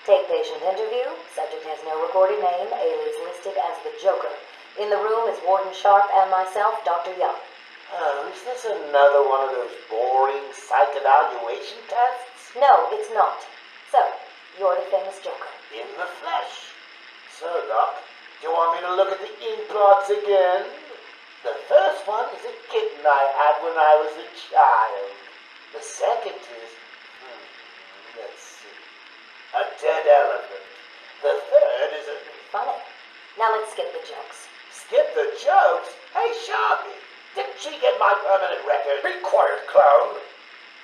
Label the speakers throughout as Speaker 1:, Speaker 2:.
Speaker 1: Take patient interview. Subject has no recorded name. Alias listed as the Joker. In the room is Warden Sharp and myself, Dr. Young.
Speaker 2: Oh, is this another one of those boring psych evaluation tests?
Speaker 1: No, it's not. So, you're the famous Joker.
Speaker 2: In the flesh. So, Doc, do you want me to look at the ink blots again? The first one is a kitten I had when I was a child. The second is, let's see, a dead elephant. The third is a...
Speaker 1: Funny. Now let's skip the jokes.
Speaker 2: Skip the jokes? Hey, Sharpie, didn't she get my permanent record? Be quiet, clown.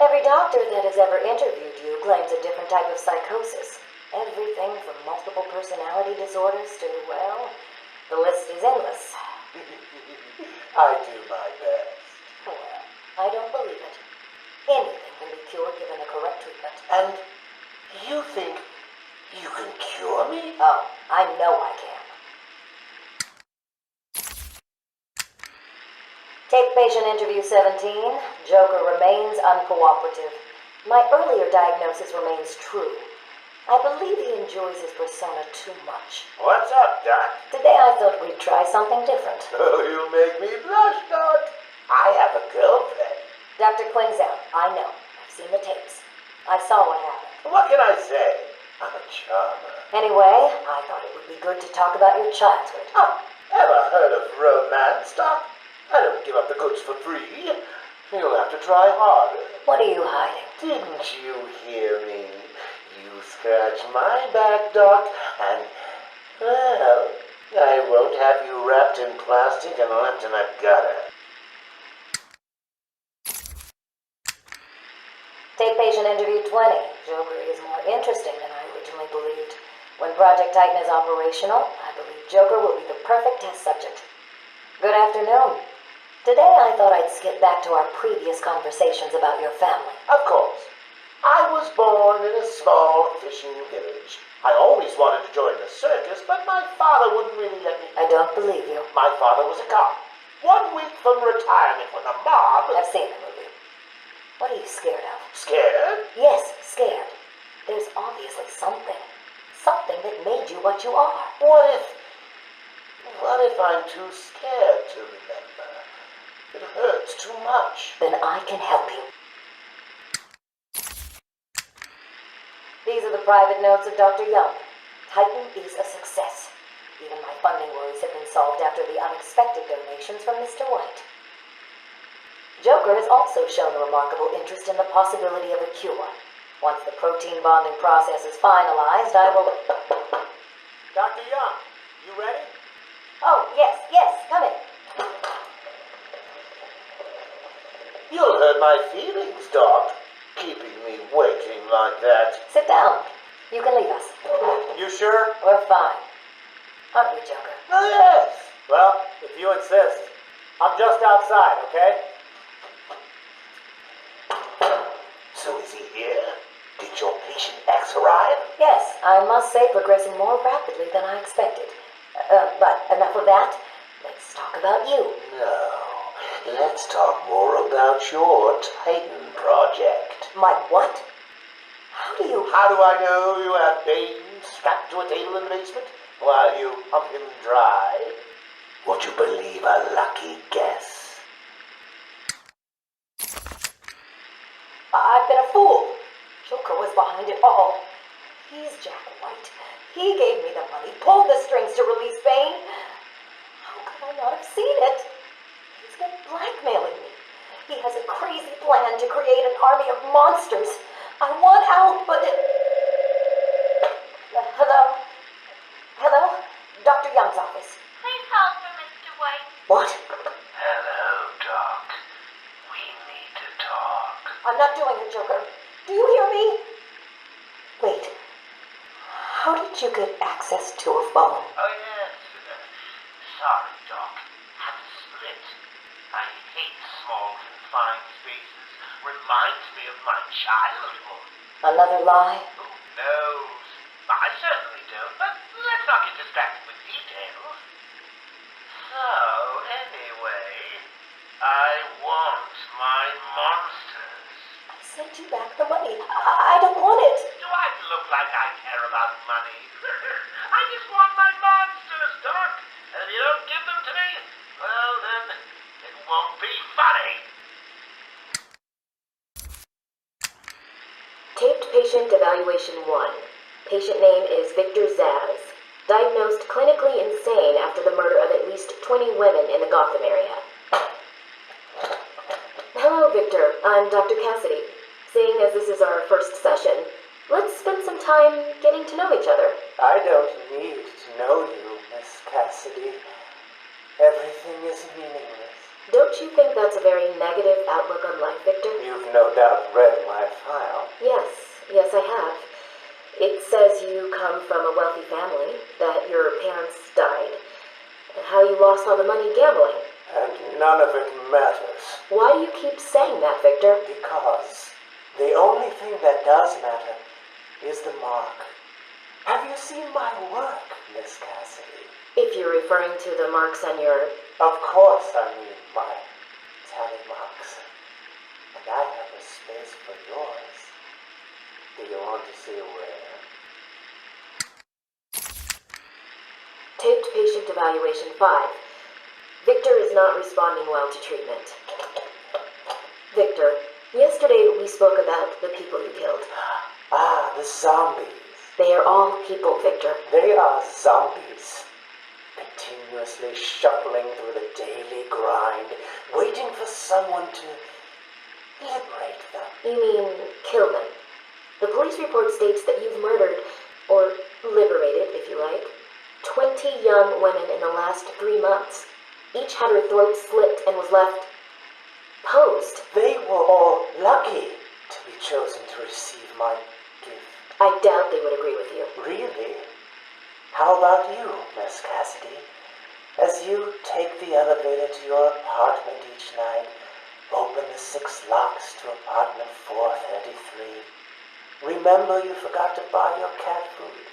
Speaker 1: Every doctor that has ever interviewed you claims a different type of psychosis. Everything from multiple personality disorders to, well, the list is endless.
Speaker 2: I do my best.
Speaker 1: Well, I don't believe it. Anything can be cured given the correct treatment.
Speaker 2: And you think you can cure me?
Speaker 1: Oh, I know I can. Take patient interview 17. Joker remains uncooperative. My earlier diagnosis remains true. I believe he enjoys his persona too much.
Speaker 2: What's up, Doc?
Speaker 1: Today I thought we'd try something different.
Speaker 2: Oh, you make me blush, Doc. I have a girlfriend.
Speaker 1: Dr. Quinn's out. I know. I've seen the tapes. I saw what happened.
Speaker 2: What can I say? I'm a charmer.
Speaker 1: Anyway, I thought it would be good to talk about your childhood.
Speaker 2: Oh, ever heard of romance, Doc? I don't give up the goods for free. You'll have to try harder.
Speaker 1: What are you hiding?
Speaker 2: Didn't you hear me? You scratch my back, Doc, and, well, I won't have you wrapped in plastic and left in a gutter.
Speaker 1: Take patient interview 20. Joker is more interesting than I originally believed. When Project Titan is operational, I believe Joker will be the perfect test subject. Good afternoon. Today I thought I'd skip back to our previous conversations about your family.
Speaker 2: Of course. I was born in a small fishing village. I always wanted to join the circus, but my father wouldn't really let me.
Speaker 1: I don't believe you.
Speaker 2: My father was a cop. 1 week from retirement when the mob...
Speaker 1: I've seen the movie. What are you scared of?
Speaker 2: Scared?
Speaker 1: Yes, scared. There's obviously something. Something that made you what you are.
Speaker 2: What if I'm too scared to remember? It hurts too much.
Speaker 1: Then I can help you. These are the private notes of Dr. Young. Titan is a success. Even my funding worries have been solved after the unexpected donations from Mr. White. Joker has also shown a remarkable interest in the possibility of a cure. Once the protein bonding process is finalized, I will...
Speaker 2: Dr. Young, you ready?
Speaker 1: Oh, yes, come in.
Speaker 2: You'll hurt my feelings, Doc, keeping me waiting like that.
Speaker 1: Sit down. You can leave us.
Speaker 2: You sure?
Speaker 1: We're fine. Aren't we, Joker?
Speaker 2: Oh, yes.
Speaker 3: Well, if you insist. I'm just outside, okay?
Speaker 2: So is he here? Did your patient X arrive?
Speaker 1: Yes, I must say progressing more rapidly than I expected. But enough of that. Let's talk about you.
Speaker 2: No. Let's talk more about your Titan project.
Speaker 1: My what? How do you...
Speaker 2: How do I know you have Bane strapped to a table in the basement while you pump him dry? Would you believe a lucky guess?
Speaker 1: I've been a fool. Joker was behind it all. He's Jack White. He gave me the money, pulled the strings to release Bane. How could I not have seen it? He's been blackmailing me. He has a crazy plan to create an army of monsters. I want out, but... Hello? Hello? Dr. Young's office.
Speaker 4: Please hold for Mr. White.
Speaker 1: What?
Speaker 2: Hello, Doc. We need to talk.
Speaker 1: I'm not doing it, Joker. Do you hear me? Wait. How did you get access to a phone?
Speaker 2: Oh, yes. Sorry, Doc. Had to split. I hate small, confined spaces. Reminds me of my childhood.
Speaker 1: Another lie?
Speaker 2: Who knows? I certainly don't, but let's not get distracted with details. So, anyway, I want my monsters.
Speaker 1: I sent you back the money. I don't want it.
Speaker 2: Do I look like I care about money. I just want my monsters, Doc. And if you don't give them to me, well then, it won't be funny.
Speaker 1: Taped patient evaluation 1. Patient name is Victor Zsasz. Diagnosed clinically insane after the murder of at least 20 women in the Gotham area. Hello, Victor. I'm Dr. Cassidy. Seeing as this is our first session, let's spend some time getting to know each other.
Speaker 5: I don't need to know you, Miss Cassidy. Everything is meaningless.
Speaker 1: Don't you think that's a very negative outlook on life, Victor?
Speaker 5: You've no doubt read my file.
Speaker 1: Yes, I have. It says you come from a wealthy family, that your parents died, and how you lost all the money gambling.
Speaker 5: And none of it matters.
Speaker 1: Why do you keep saying that, Victor?
Speaker 5: Because the only thing that does matter is the mark. Have you seen my work, Miss Cassidy?
Speaker 1: If you're referring to the marks on your...
Speaker 5: Of course I mean my tally marks. And I have a space for yours. Do you want to see where?
Speaker 1: Taped patient evaluation 5. Victor is not responding well to treatment. Victor, yesterday we spoke about the people you killed.
Speaker 5: Ah, the zombies.
Speaker 1: They are all people, Victor.
Speaker 5: They are zombies, continuously shuffling through the daily grind, waiting for someone to liberate them.
Speaker 1: You mean kill them? The police report states that you've murdered, or liberated, if you like, 20 young women in the last 3 months. Each had her throat slit and was left posed.
Speaker 5: They were all lucky to be chosen to receive my gift.
Speaker 1: I doubt they would agree with you.
Speaker 5: Really? How about you, Miss Cassidy? As you take the elevator to your apartment each night, open the 6 locks to apartment 433. Remember you forgot to buy your cat food.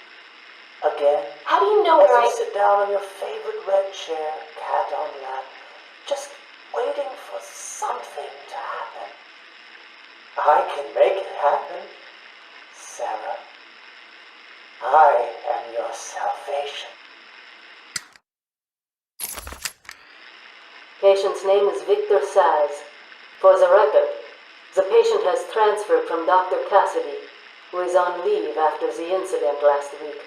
Speaker 5: Again,
Speaker 1: How do you know
Speaker 5: as
Speaker 1: where
Speaker 5: you
Speaker 1: I...
Speaker 5: sit down on your favorite red chair, cat on lap, just waiting for something to happen. I can make it happen, Sarah. I am your salvation.
Speaker 6: Patient's name is Victor Zsasz. For the record, the patient has transferred from Dr. Cassidy, who is on leave after the incident last week.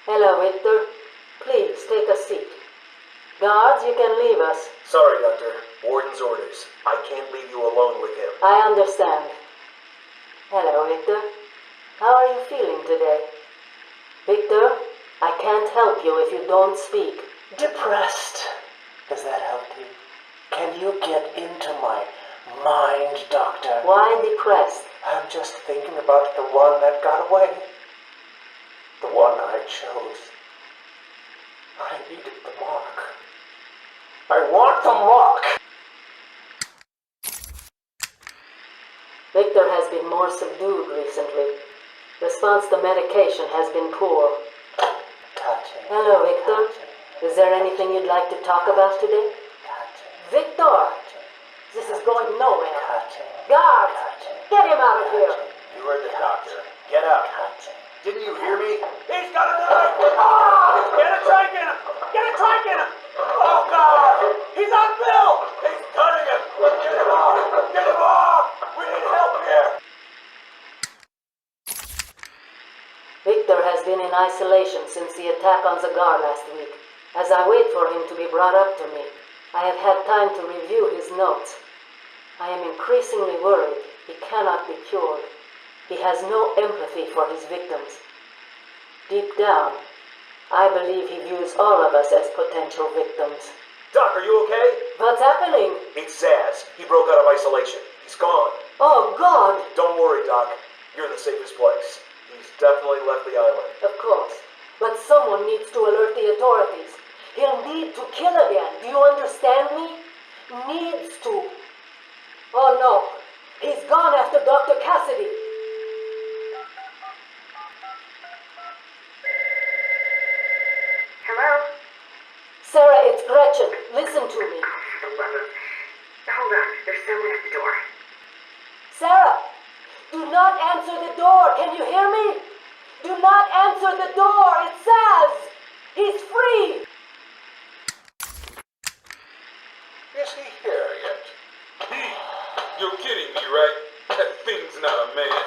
Speaker 6: Hello, Victor. Please, take a seat. Guards, you can leave us.
Speaker 3: Sorry, Doctor. Warden's orders. I can't leave you alone with him.
Speaker 6: I understand. Hello, Victor. How are you feeling today? Victor, I can't help you if you don't speak.
Speaker 5: Depressed. Does that help you? Can you get into my mind, Doctor?
Speaker 6: Why depressed?
Speaker 5: I'm just thinking about the one that got away. The one I chose. I needed the mark. I want the mark!
Speaker 6: Victor has been more subdued recently. Response to medication has been poor.
Speaker 5: Touching.
Speaker 6: Hello, Victor. Is there anything you'd like to talk about today?
Speaker 5: Touching.
Speaker 6: Victor! This is going nowhere.
Speaker 5: Touching.
Speaker 6: Guards!
Speaker 5: Touching.
Speaker 6: Get him out of here!
Speaker 3: You heard the doctor. Get out.
Speaker 5: Touching.
Speaker 3: Didn't you hear me? He's got a knife! Ah! Get a trike in him! Get a trike in him! Oh, God! He's on Bill! He's cutting him! Get him off! Get him off! We need help here!
Speaker 6: Victor has been in isolation since the attack on Zagar last week. As I wait for him to be brought up to me, I have had time to review his notes. I am increasingly worried he cannot be cured. He has no empathy for his victims. Deep down, I believe he views all of us as potential victims.
Speaker 3: Doc, are you okay?
Speaker 6: What's happening?
Speaker 3: It's Zsasz. He broke out of isolation. He's gone.
Speaker 6: Oh, God!
Speaker 3: Don't worry, Doc. You're in the safest place. He's definitely left the island.
Speaker 6: Of course. But someone needs to alert the authorities. He'll need to kill again. Do you understand me? Needs to. Oh, no. He's gone after Dr. Cassidy.
Speaker 1: Hello?
Speaker 6: Sarah, it's Gretchen. Listen to me.
Speaker 1: Hold on. There's someone at the door.
Speaker 6: Sarah! Do not answer the door. Can you hear me? Do not answer the door! It's Zsasz! He's free!
Speaker 3: Is he here yet? You're kidding me, right? That thing's not a man.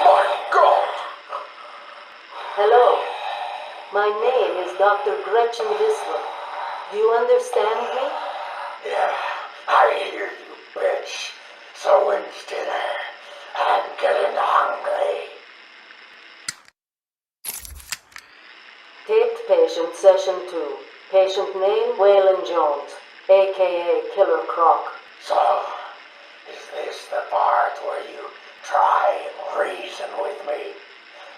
Speaker 3: My God!
Speaker 6: Hello. My name is Dr. Gretchen Whistler. Do you understand me?
Speaker 2: Yeah, I hear you, bitch. So when's dinner? I'm getting hungry.
Speaker 6: Taped patient, session 2. Patient name, Waylon Jones, a.k.a. Killer Croc.
Speaker 2: So, is this the part where you try and reason with me?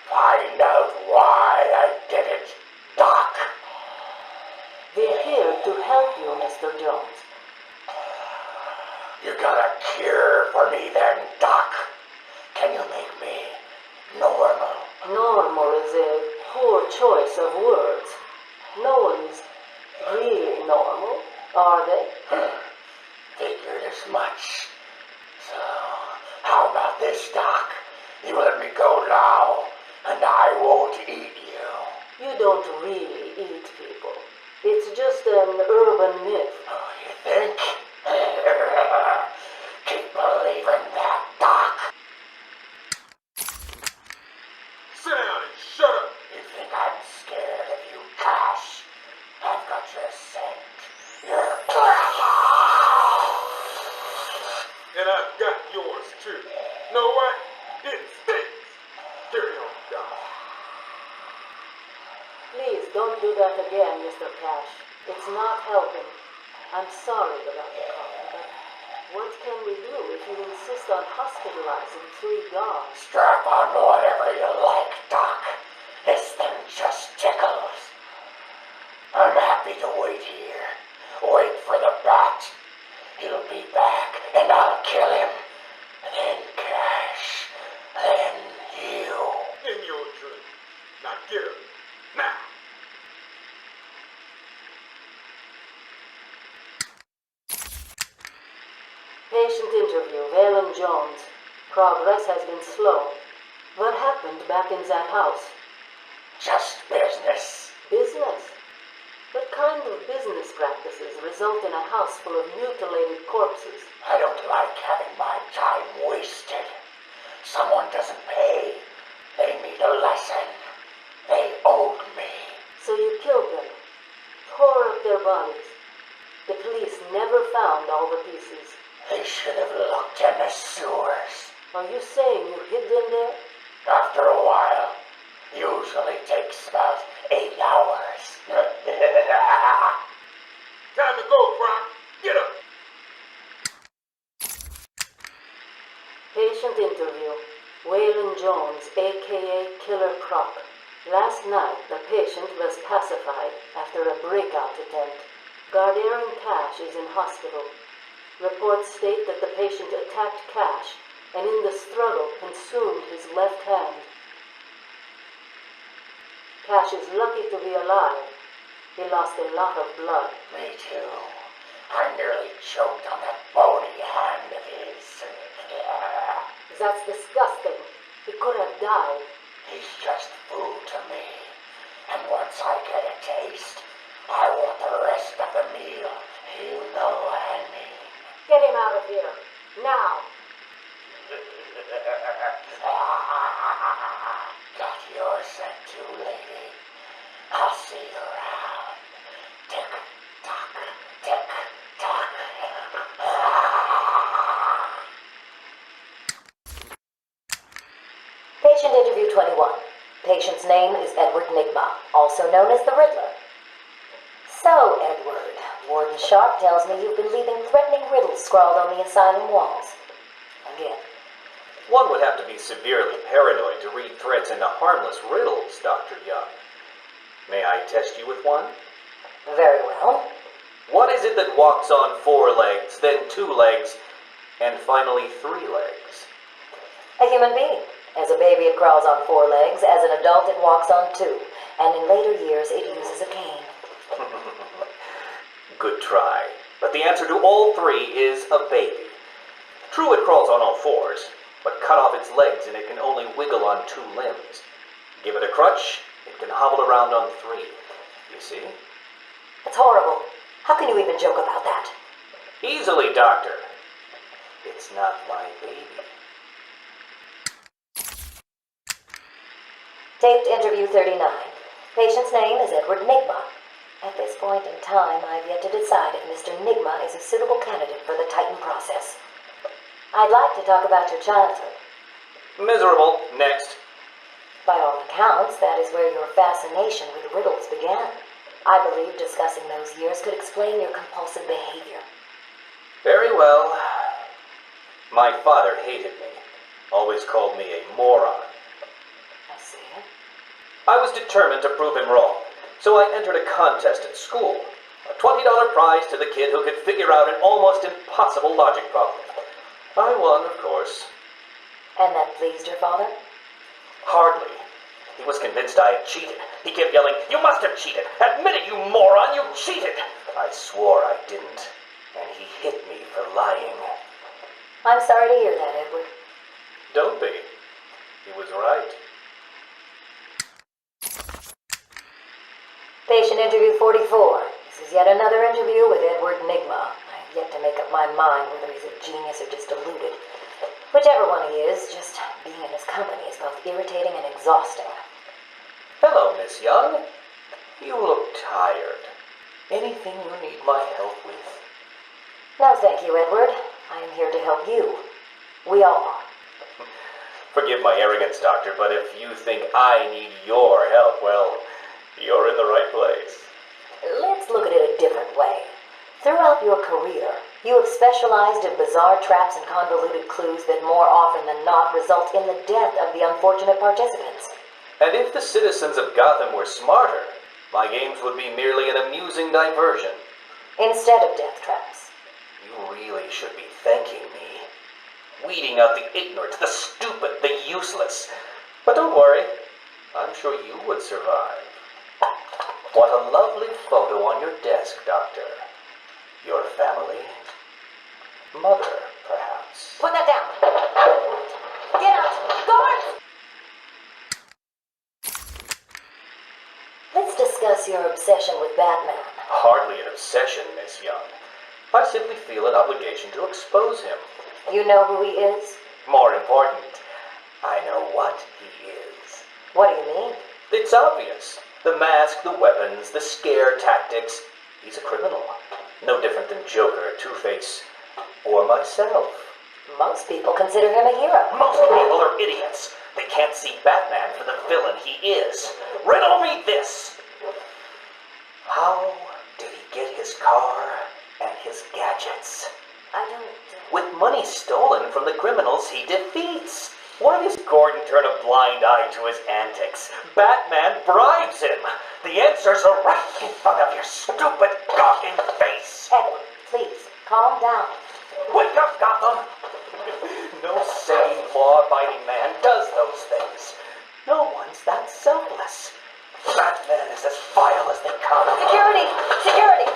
Speaker 2: Find out why I did it, Doc.
Speaker 6: We're here to help you, Mr. Jones.
Speaker 2: You got a cure for me then, Doc? Can you make me normal?
Speaker 6: Normal is a poor choice of words. No one's really normal, are they?
Speaker 2: Figured as much. So, how about this, Doc? You let me go now, and I won't eat you.
Speaker 6: You don't really eat people. It's just an urban myth.
Speaker 2: Oh, you think? Keep believing that, Doc.
Speaker 3: Sit down and shut up!
Speaker 2: You think I'm scared of you, Cash? I've got your scent. You're
Speaker 3: And I've got yours too. Know what? It stinks! Carry on, Doc.
Speaker 6: Please don't do that again, Mr. Cash. It's not helping. I'm sorry about the coffee, but what can we do if you insist on hospitalizing 3 dogs?
Speaker 2: strap on whatever you like, Doc. This thing just tickles. I'm happy to wait here. Wait for the bat. He'll be back, and I'll kill him. Then Cash. Then you.
Speaker 3: In your drink. Now get him. Now!
Speaker 6: Patient interview, Waylon Jones. Progress has been slow. What happened back in that house?
Speaker 2: Just business.
Speaker 6: Business? What kind of business practices result in a house full of mutilated corpses?
Speaker 2: I don't like having my time wasted. Someone doesn't pay. They need a lesson. They owed me.
Speaker 6: So you killed them, tore up their bodies. The police never found all the pieces.
Speaker 2: They should have looked in the sewers.
Speaker 6: Are you saying you hid them there?
Speaker 2: After a while. Usually takes about 8 hours.
Speaker 3: Time to go, Croc. Get up!
Speaker 6: Patient interview. Waylon Jones, a.k.a. Killer Croc. Last night, the patient was pacified after a breakout attempt. Guardian Cash is in hospital. Reports state that the patient attacked Cash and in the struggle consumed his left hand. Cash is lucky to be alive. He lost a lot of blood.
Speaker 2: Me too. I nearly choked on that bony hand of his.
Speaker 6: That's disgusting. He could have died.
Speaker 2: He's just food to me. And once I get a taste, I want the rest of the meal. You know what I mean.
Speaker 6: Get him out of here. Now.
Speaker 2: Got your scent too, lady. I'll see you around. Tick, tock, tick, tock.
Speaker 1: Patient interview 21. Patient's name is Edward Nigma, also known as the Riddler. So, Edward, Warden Sharp tells me you've been leaving threatening riddles scrawled on the asylum walls. Again.
Speaker 7: One would have to be severely paranoid to read threats into harmless riddles, Dr. Young. May I test you with one?
Speaker 1: Very well.
Speaker 7: What is it that walks on 4 legs, then 2 legs, and finally 3 legs?
Speaker 1: A human being. As a baby, it crawls on 4 legs. As an adult, it walks on 2. And in later years, it uses a cane.
Speaker 7: Good try. But the answer to all 3 is a baby. True, it crawls on all 4s, but cut off its legs and it can only wiggle on 2 limbs. Give it a crutch, it can hobble around on 3. You see?
Speaker 1: It's horrible. How can you even joke about that?
Speaker 7: Easily, Doctor. It's not my baby.
Speaker 1: Taped interview 39. Patient's name is Edward Nigma. At this point in time, I've yet to decide if Mr. Nigma is a suitable candidate for the Titan process. I'd like to talk about your childhood.
Speaker 7: Miserable. Next.
Speaker 1: By all accounts, that is where your fascination with riddles began. I believe discussing those years could explain your compulsive behavior.
Speaker 7: Very well. My father hated me. Always called me a moron.
Speaker 1: I see.
Speaker 7: I was determined to prove him wrong, so I entered a contest at school. A $20 prize to the kid who could figure out an almost impossible logic problem. I won, of course.
Speaker 1: And that pleased your father?
Speaker 7: Hardly. He was convinced I had cheated. He kept yelling, "You must have cheated! Admit it, you moron! You cheated!" I swore I didn't, and he hit me for lying.
Speaker 1: I'm sorry to hear that, Edward.
Speaker 7: Don't be. He was right.
Speaker 1: Patient interview 44. This is yet another interview with Edward Nigma. I have yet to make up my mind whether he's a genius or just deluded. Whichever one he is, just being in his company is both irritating and exhausting.
Speaker 7: Hello, Miss Young. You look tired. Anything you need my help with?
Speaker 1: No, thank you, Edward. I am here to help you. We all are.
Speaker 7: Forgive my arrogance, Doctor, but if you think I need your help, well, you're in the right place.
Speaker 1: Let's look at it a different way. Throughout your career, you have specialized in bizarre traps and convoluted clues that more often than not result in the death of the unfortunate participants.
Speaker 7: And if the citizens of Gotham were smarter, my games would be merely an amusing diversion.
Speaker 1: Instead of death traps.
Speaker 7: You really should be thanking me. Weeding out the ignorant, the stupid, the useless. But don't worry, I'm sure you would survive. What a lovely photo on your desk, Doctor. Your family? Mother, perhaps.
Speaker 1: Put that down. Get out. Guards! Let's discuss your obsession with Batman.
Speaker 7: Hardly an obsession, Miss Young. I simply feel an obligation to expose him.
Speaker 1: You know who he is?
Speaker 7: More important, I know what he is.
Speaker 1: What do you mean?
Speaker 7: It's obvious. The mask, the weapons, the scare tactics. He's a criminal. No different than Joker, Two-Face, or myself.
Speaker 1: Most people consider him a hero.
Speaker 7: Most people are idiots. They can't see Batman for the villain he is. Riddle me this! How did he get his car and his gadgets?
Speaker 1: I don't...
Speaker 7: With money stolen from the criminals he defeats. Why does Gordon turn a blind eye to his antics? Batman bribes him. The answers are right in front of your stupid, gawking face.
Speaker 1: Edward, please, calm down.
Speaker 7: Wake up, Gotham! No sane, law-abiding man does those things. No one's that selfless. Batman is as vile as they come.
Speaker 1: Security! Security!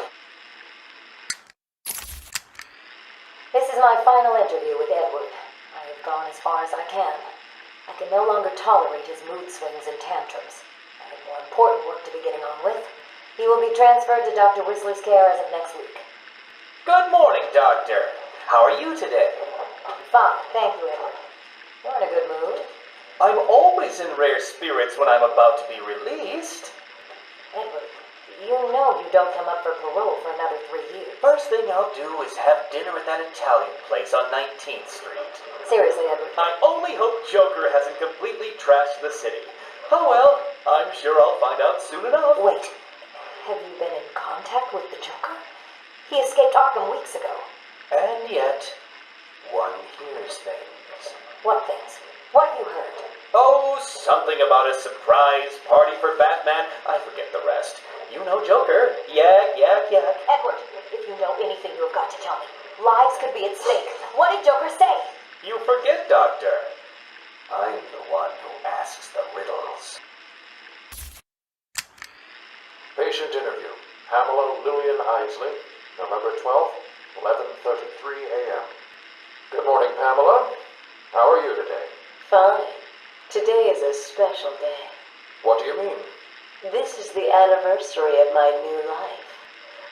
Speaker 1: This is my final interview with Edward. I have gone as far as I can. I can no longer tolerate his mood swings and tantrums. I have more important work to be getting on with. He will be transferred to Dr. Whistler's care as of next week.
Speaker 7: Good morning, Doctor. How are you today?
Speaker 1: Fine, thank you, Edward. You're in a good mood.
Speaker 7: I'm always in rare spirits when I'm about to be released.
Speaker 1: Edward, you know you don't come up for parole for another 3 years.
Speaker 7: First thing I'll do is have dinner at that Italian place on 19th Street.
Speaker 1: Seriously, Edward.
Speaker 7: I only hope Joker hasn't completely trashed the city. Oh well, I'm sure I'll find out soon enough.
Speaker 1: Wait, have you been in contact with the Joker? He escaped Arkham weeks ago.
Speaker 7: And yet, one hears things.
Speaker 1: What things? What have you heard?
Speaker 7: Oh, something about a surprise party for Batman. I forget the rest. You know Joker. Yak, yak, yak.
Speaker 1: Edward, if you know anything, you've got to tell me. Lives could be at stake. What did Joker say?
Speaker 7: You forget, Doctor. I'm the one who asks the riddles.
Speaker 8: Patient interview. Pamela Lillian Isley, November 12th, 11:33 a.m. Good morning, Pamela. How are you today?
Speaker 6: Fine. Today is a special day.
Speaker 8: What do you mean?
Speaker 6: This is the anniversary of my new life.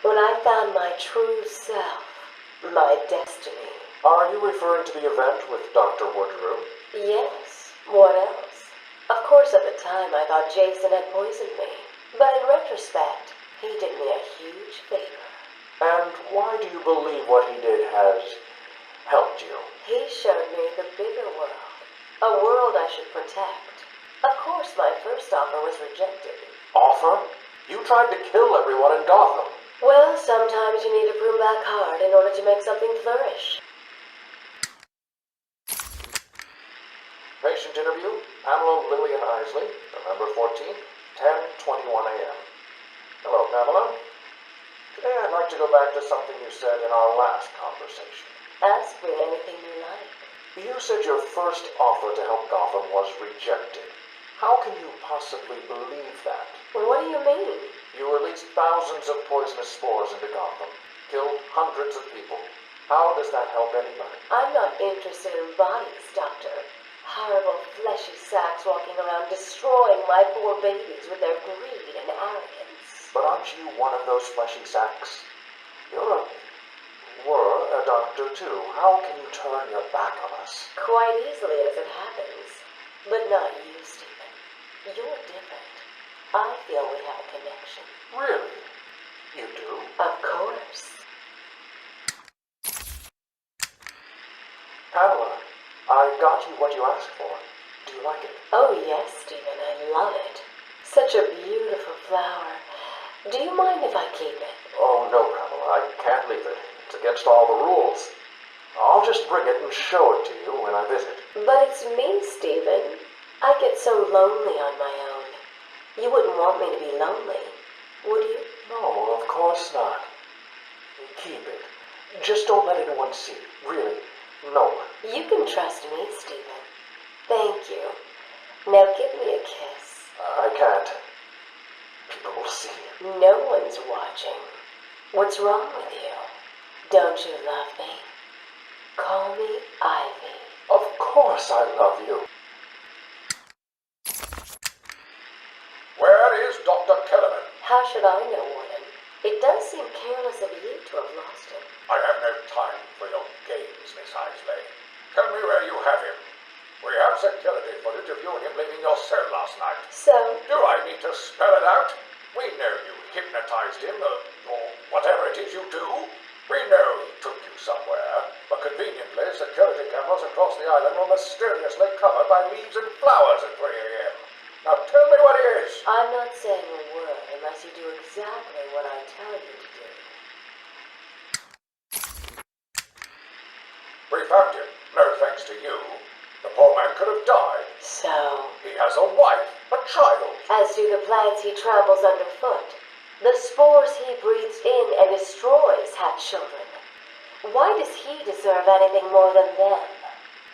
Speaker 6: When I found my true self, my destiny.
Speaker 8: Are you referring to the event with Dr. Woodrow?
Speaker 6: Yes. What else? Of course, at the time, I thought Jason had poisoned me. But in retrospect, he did me a huge favor.
Speaker 8: And why do you believe what he did has helped you?
Speaker 6: He showed me the bigger world. A world I should protect. Of course, my first offer was rejected.
Speaker 8: Offer? You tried to kill everyone in Gotham.
Speaker 6: Well, sometimes you need to prune back hard in order to make something flourish.
Speaker 8: Patient interview, Pamela Lillian Isley, November 14th, 10:21 a.m. Hello, Pamela. Today I'd like to go back to something you said in our last conversation.
Speaker 6: Ask me anything you like.
Speaker 8: You said your first offer to help Gotham was rejected. How can you possibly believe that?
Speaker 6: What do you mean?
Speaker 8: You released thousands of poisonous spores into Gotham, killed hundreds of people. How does that help anybody?
Speaker 6: I'm not interested in bodies, Doctor. Horrible fleshy sacks walking around destroying my poor babies with their greed and arrogance.
Speaker 8: But aren't you one of those fleshy sacks? Were a doctor too. How can you turn your back on us?
Speaker 6: Quite easily as it happens. But not you, Stephen. You're different. I feel we have a connection.
Speaker 8: Really? You do?
Speaker 6: Of course.
Speaker 8: Pamela, I got you what you asked for. Do you like it?
Speaker 6: Oh, yes, Stephen, I love it. Such a beautiful flower. Do you mind if I keep it?
Speaker 8: Oh, no, Pamela, I can't leave it. It's against all the rules. I'll just bring it and show it to you when I visit.
Speaker 6: But it's me, Stephen. I get so lonely on my own. You wouldn't want me to be lonely, would you?
Speaker 8: No, of course not. Keep it. Just don't let anyone see. Really, no one.
Speaker 6: You can trust me, Stephen. Thank you. Now give me a kiss.
Speaker 8: I can't. People will see.
Speaker 6: No one's watching. What's wrong with you? Don't you love me? Call me Ivy.
Speaker 8: Of course I love you.
Speaker 3: Where is Dr. Kellerman?
Speaker 6: How should I know, Warden? It does seem careless of you to have lost him.
Speaker 3: I have no time for your games, Miss Isley. Tell me where you have him. We have security footage of you and him leaving your cell last night.
Speaker 6: So,
Speaker 3: Do I need to spell it out? We know you hypnotized him, or whatever it is you do. We know he took you somewhere, but conveniently, security cameras across the island were mysteriously covered by leaves and flowers at 3 a.m. Now tell me what it is.
Speaker 6: I'm not saying a word unless you do exactly what I tell you to do.
Speaker 3: We found him, no thanks to you. The poor man could have died.
Speaker 6: So,
Speaker 3: He has a wife, a child.
Speaker 6: as do the plants he tramples underfoot. The spores he breathes in and destroys have children. Why does he deserve anything more than them?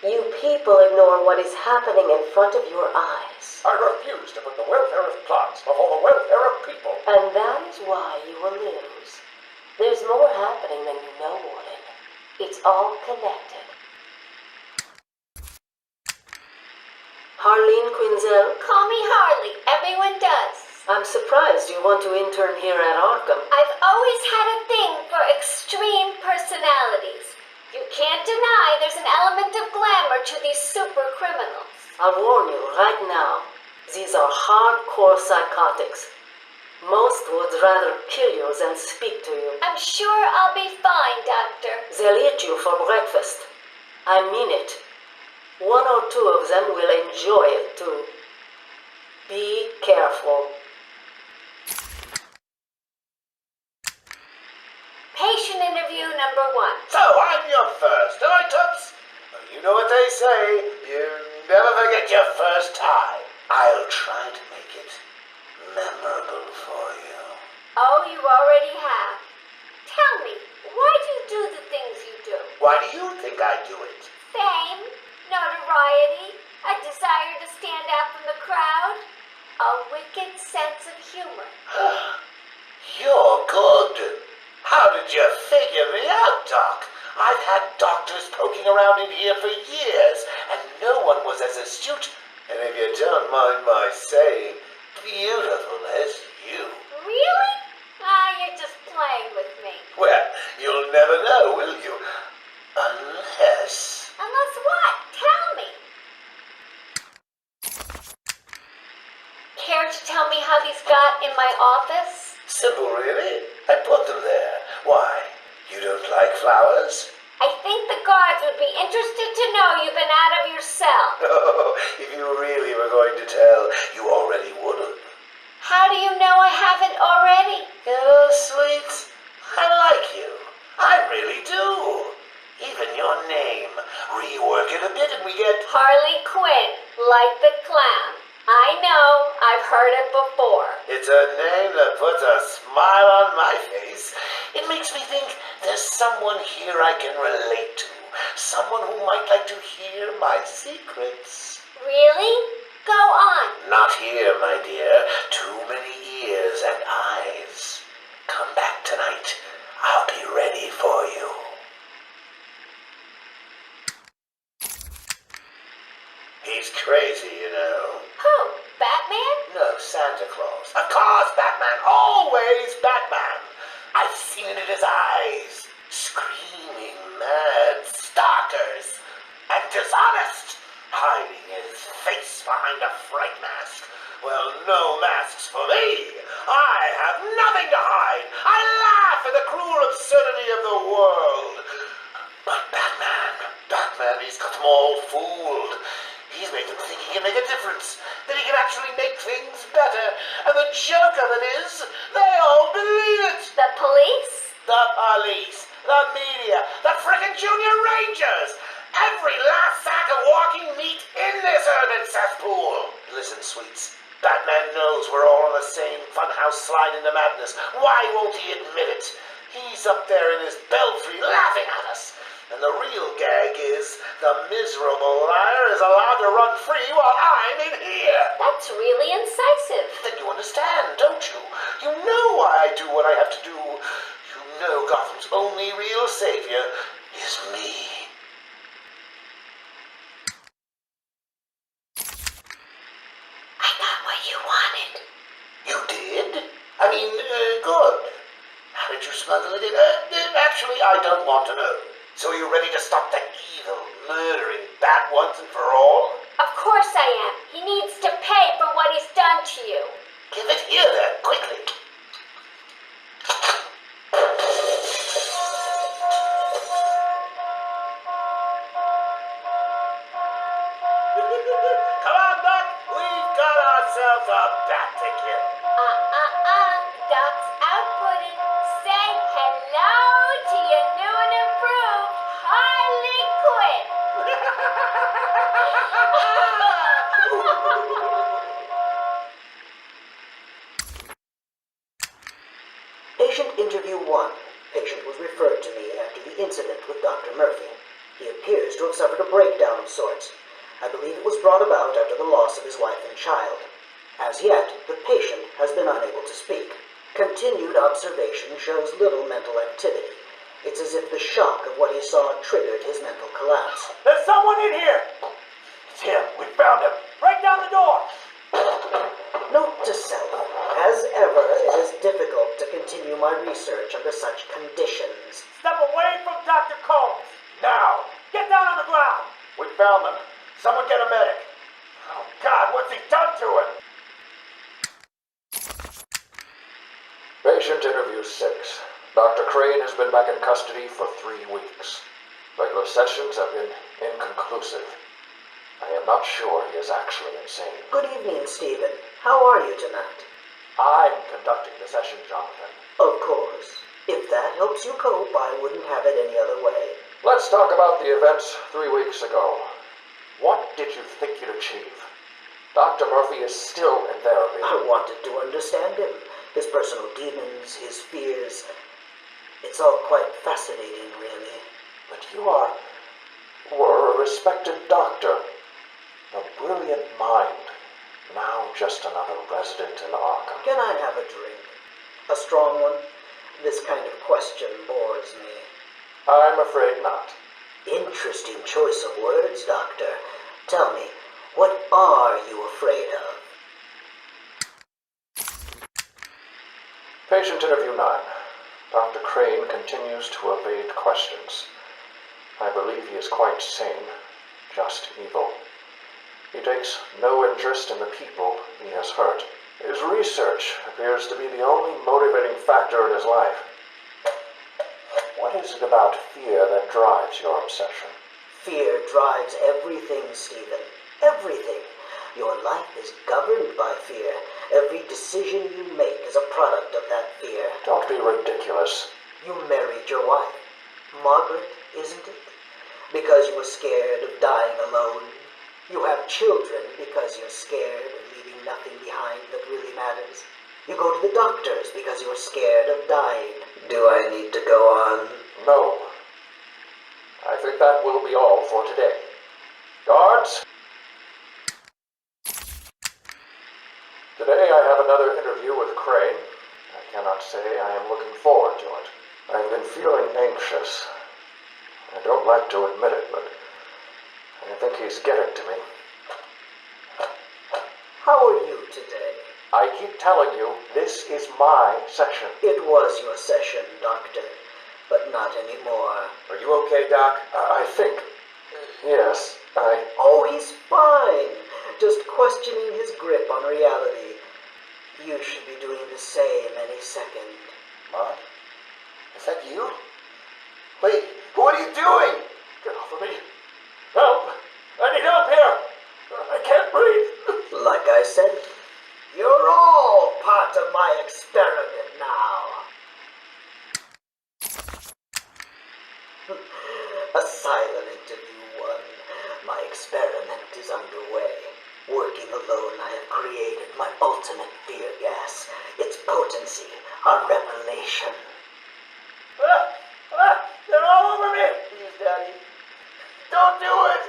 Speaker 6: You people ignore what is happening in front of your eyes.
Speaker 3: I refuse to put the welfare of plants before the welfare of people.
Speaker 6: And that is why you will lose. There's more happening than you know, Warden. It's all connected. Harleen Quinzel?
Speaker 4: Call me Harley. Everyone does.
Speaker 6: I'm surprised you want to intern here at Arkham.
Speaker 4: I've always had a thing for extreme personalities. You can't deny there's an element of glamour to these super criminals.
Speaker 6: I'll warn you right now, these are hardcore psychotics. Most would rather kill you than speak to you.
Speaker 4: I'm sure I'll be fine, Doctor.
Speaker 6: They'll eat you for breakfast. I mean it. 1 or 2 of them will enjoy it too. Be careful.
Speaker 4: Patient interview number 1.
Speaker 2: So, I'm your first, am I, Toots? You know what they say, you never forget your first time. I'll try to make it memorable for you.
Speaker 4: Oh, you already have. Tell me, why do you do the things you do?
Speaker 2: Why do you think I do it?
Speaker 4: Fame, notoriety, a desire to stand out from the crowd, a wicked sense of humor.
Speaker 2: You're good. How did you figure me out, Doc? I've had doctors poking around in here for years, and no one was as astute, and if you don't mind my saying, beautiful as you.
Speaker 4: Really? Ah, you're just playing with me.
Speaker 2: Well, you'll never know, will you? Unless...
Speaker 4: Unless what? Tell me. Care to tell me how these got in my office?
Speaker 2: Simple, really. I put them there. Why? You don't like flowers?
Speaker 4: I think the guards would be interested to know you've been out of your cell.
Speaker 2: Oh, if you really were going to tell, you already would have.
Speaker 4: How do you know I haven't already?
Speaker 2: Sweets, I like you. I really do. Even your name. Rework it a bit and we get...
Speaker 4: Harley Quinn, like the clown. I know, I've heard it before.
Speaker 2: It's a name that puts a smile on my face. It makes me think there's someone here I can relate to. Someone who might like to hear my secrets.
Speaker 4: Really? Go on.
Speaker 2: Not here, my dear. Too many ears and eyes. Come back tonight. I'll be ready for you. He's crazy, you know.
Speaker 4: Who? Batman?
Speaker 2: No, Santa Claus. Of course, Batman. Always Batman. I've seen it in his eyes. Screaming mad stalkers. And dishonest. Hiding his face behind a fright mask. Well, no masks for me. I have nothing to hide. I laugh at the cruel absurdity of the world. But Batman, he's got them all fooled. He's made them think he can make a difference, that he can actually make things better. And the joke of it is, they all believe it.
Speaker 4: The police?
Speaker 2: The police, the media, the frickin' junior rangers. Every last sack of walking meat in this urban cesspool. Listen, sweets, Batman knows we're all on the same funhouse slide into madness. Why won't he admit it? He's up there in his belfry laughing at us. And the real gag is the miserable liar is allowed to run free while I'm in here.
Speaker 4: That's really incisive.
Speaker 2: Then you understand, don't you? You know why I do what I have to do. You know Gotham's only real savior is me.
Speaker 4: I got what you wanted.
Speaker 2: You did? I mean, good. How did you smuggle it in? Actually, I don't want to know. So are you ready to stop that evil, murdering bat once and for all?
Speaker 4: Of course I am. He needs to pay for what he's done to you.
Speaker 2: Give it here then, quickly. Come on, Doc. We've got ourselves a bat to kill.
Speaker 4: Doc's outputting. Say hello to your new and improved Harley Quinn.
Speaker 9: Patient interview 1. Patient was referred to me after the incident with Dr. Murphy. He appears to have suffered a breakdown of sorts. I believe it was brought about after the loss of his wife and child. As yet, the patient has been unable to speak. Continued observation shows little mental activity. It's as if the shock of what he saw triggered his mental collapse.
Speaker 3: There's someone in here.
Speaker 2: It's him. We found him.
Speaker 3: Break down the door.
Speaker 9: Note to self, as ever, it is difficult to continue my research under such conditions.
Speaker 3: Step away from Dr. Combs.
Speaker 2: Now.
Speaker 3: Get down on the ground.
Speaker 2: We found them. Someone get a medic. Oh, God, what's he done to him?
Speaker 8: Patient interview 6. Dr. Crane has been back in custody for 3 weeks. Regular sessions have been inconclusive. I am not sure he is actually insane.
Speaker 9: Good evening, Stephen. How are you tonight?
Speaker 8: I'm conducting the session, Jonathan.
Speaker 9: Of course. If that helps you cope, I wouldn't have it any other way.
Speaker 8: Let's talk about the events 3 weeks ago. What did you think you'd achieve? Dr. Murphy is still in therapy.
Speaker 9: I wanted to understand him. His personal demons, his fears. It's all quite fascinating, really.
Speaker 8: But you were a respected doctor. A brilliant mind. Now just another resident in Arkham.
Speaker 9: Can I have a drink? A strong one? This kind of question bores me.
Speaker 8: I'm afraid not.
Speaker 9: Interesting choice of words, Doctor. Tell me, what are you afraid of?
Speaker 8: Patient interview 9. Dr. Crane continues to evade questions. I believe he is quite sane, just evil. He takes no interest in the people he has hurt. His research appears to be the only motivating factor in his life. What is it about fear that drives your obsession?
Speaker 9: Fear drives everything, Stephen. Everything. Your life is governed by fear. Every decision you make is a product of that fear.
Speaker 8: Don't be ridiculous.
Speaker 9: You married your wife, Margaret, isn't it? Because you were scared of dying alone. You have children because you're scared of leaving nothing behind that really matters. You go to the doctors because you're scared of dying. Do I need to go on?
Speaker 8: No. I think that will be all for today. Guards? Today I have another interview with Crane. I cannot say I am looking forward to it. I've been feeling anxious. I don't like to admit it, but I think he's getting to me.
Speaker 9: How are you today?
Speaker 8: I keep telling you, this is my session.
Speaker 9: It was your session, Doctor, but not anymore.
Speaker 3: Are you okay, Doc?
Speaker 8: I think... Yes,
Speaker 9: Oh, he's fine. Just questioning his grip on reality. You should be doing the same any second.
Speaker 2: Mom? Is that you? Wait, what are you doing?
Speaker 8: Get off of me. Help! I need help here! I can't breathe!
Speaker 9: Like I said, you're all part of my experiment now. Asylum interview 1. My experiment is underway. Working alone, I have created my ultimate fear gas. Its potency, a revelation.
Speaker 3: They're all over me!
Speaker 2: Please, Daddy. Don't do it!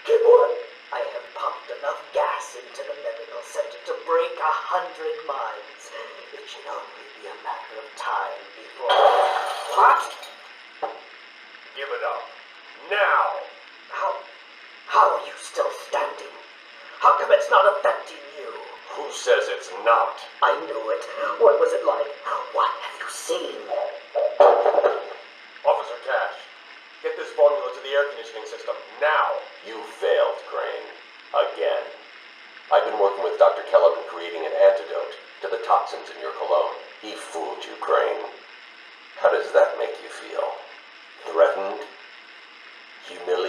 Speaker 9: Keep on. I have pumped enough gas into the medical center to break 100 minds. It should only be a matter of time before... What?
Speaker 3: Give it up. Now!
Speaker 9: How are you still standing? How come it's not affecting you?
Speaker 3: Who says it's not?
Speaker 9: I knew it. What was it like? What have you seen?
Speaker 3: Officer Cash, get this formula to the air conditioning system, now! You failed, Crane. Again. I've been working with Dr. Kellogg in creating an antidote to the toxins in your cologne. He fooled you, Crane. How does that make you feel? Threatened? Humiliated?